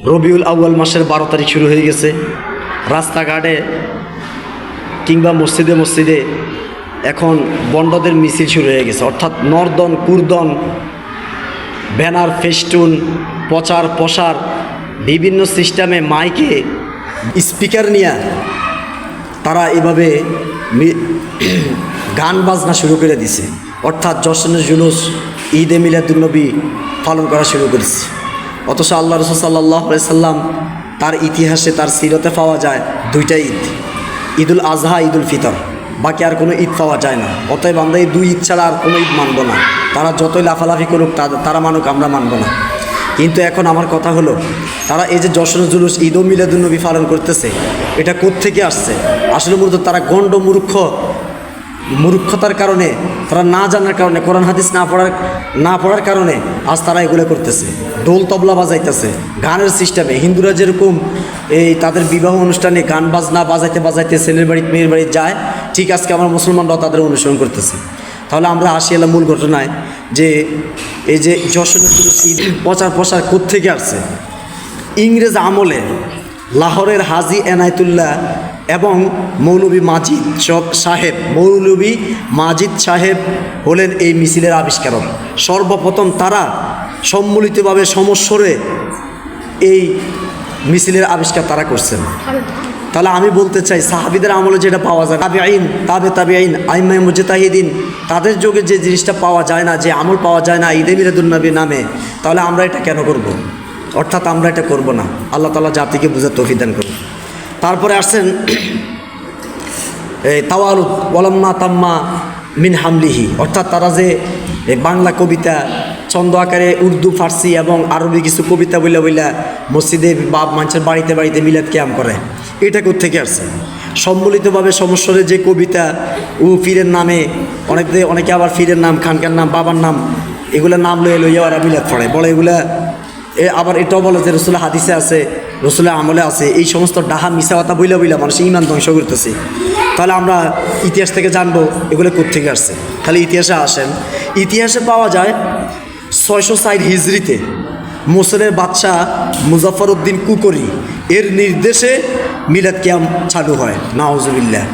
রবিউল আউয়াল মাসের 12 তারিখ শুরু হয়ে গেছে। রাস্তাঘাটে কিংবা মসজিদে মসজিদে এখন বন্ডদের মিছিল শুরু হয়ে গেছে, অর্থাৎ নর্দন কুর্দন ব্যানার ফেস্টুন প্রচার প্রসার বিভিন্ন সিস্টেমে মাইকে স্পিকার নিয়ে তারা এভাবে গান বাজনা শুরু করে দিছে, অর্থাৎ জশ্নে জুলুস ঈদে মিলাদুন্নবী পালন করা শুরু করেছে। অথচ আল্লাহ রাসূল সাল্লাল্লাহু আলাইহি সাল্লাম তার ইতিহাসে তার সিরতে পাওয়া যায় দুইটা ঈদ, ঈদুল আজহা ঈদুল ফিতর, বাকি আর কোনো ঈদ পাওয়া যায় না। অতএব আমরা এই দুই ঈদ ছাড়া আর কোনো ঈদ মানব না। তারা যতই লাফালাফি করুক তারা মানুক, আমরা মানব না। কিন্তু এখন আমার কথা হলো, তারা এই যে জশ্নে জুলুস ঈদ ও মিলাদুন্নবী পালন করতেছে, এটা কোত্থেকে আসছে? আসলে মূলত তারা গণ্ড মূর্খতার কারণে, তারা না জানার কারণে, কোরআন হাদিস না পড়ার কারণে আজ তারা এগুলো করতেছে। ঢোল তবলা বাজাইতেছে গানের সিস্টেমে। হিন্দুরা যেরকম এই তাদের বিবাহ অনুষ্ঠানে গান বাজনা বাজাইতে বাজাইতে ছেলের বাড়ি মেয়ের বাড়ি যায়, ঠিক আজকে আমরা মুসলমানরাও তাদের অনুসরণ করতেছি। তাহলে আমরা আসি এলাম মূল ঘটনায়, যে এই যে জশ্নে জুলুস ঈদ প্রচার প্রসার কোত্থেকে আসছে? ইংরেজ আমলে লাহোরের হাজী এনায়েতুল্লাহ এবং মৌলভী মাজিদ সাহেব হলেন এই মিছিলের আবিষ্কারক। সর্বপ্রথম তারা সম্মিলিতভাবে সমস্বরে এই মিছিলের আবিষ্কার তারা করছেন। তাহলে আমি বলতে চাই, সাহাবীদের আমলে যেটা পাওয়া যায়, তাবেঈন আইম্মায়ে মুজতাহিদিন, তাদের যুগে যে জিনিসটা পাওয়া যায় না, যে আমল পাওয়া যায় না ঈদে মিলাদুন্নবী নামে, তাহলে আমরা এটা কেন করব? অর্থাৎ আমরা এটা করব না। আল্লাহ তাআলা জাতিকে বুঝার তৌফিক দান করুন। তারপরে আসছেন তাওয়ালুদ ওয়ালাম্মা তাম্মা মিন হামলিহি, অর্থাৎ তারা যে বাংলা কবিতা ছন্দ আকারে উর্দু ফার্সি এবং আরবি কিছু কবিতা বইলা মসজিদে বা মানুষের বাড়িতে বাড়িতে মিলাদ কিয়াম করে, এটা কোত্থেকে আসছে? সম্মিলিতভাবে সমস্বরে যে কবিতা ও পীরের নামে, অনেকে আবার পীরের নাম, খানকার নাম, বাবার নাম, এগুলো নাম লইয়া ওরা মিলাদ পড়ে, বলে এগুলা আবার এটাও বলে যে রসুলের হাদিসে আছে, রসুলের আমলে আছে। এই সমস্ত ডাহা মিশা কথা বইলা মানুষ ইমান ধ্বংস করতেছে। তাহলে আমরা ইতিহাস থেকে জানবো এগুলো কোত্থেকে আসছে। তাহলে ইতিহাসে আসেন, ইতিহাসে পাওয়া যায় 660 হিজরিতে মোসরের বাদশাহ মুজাফফর উদ্দিন কুকরি এর নির্দেশে মিলাদ কিয়াম চালু হয়। নাউজুবিল্লাহ।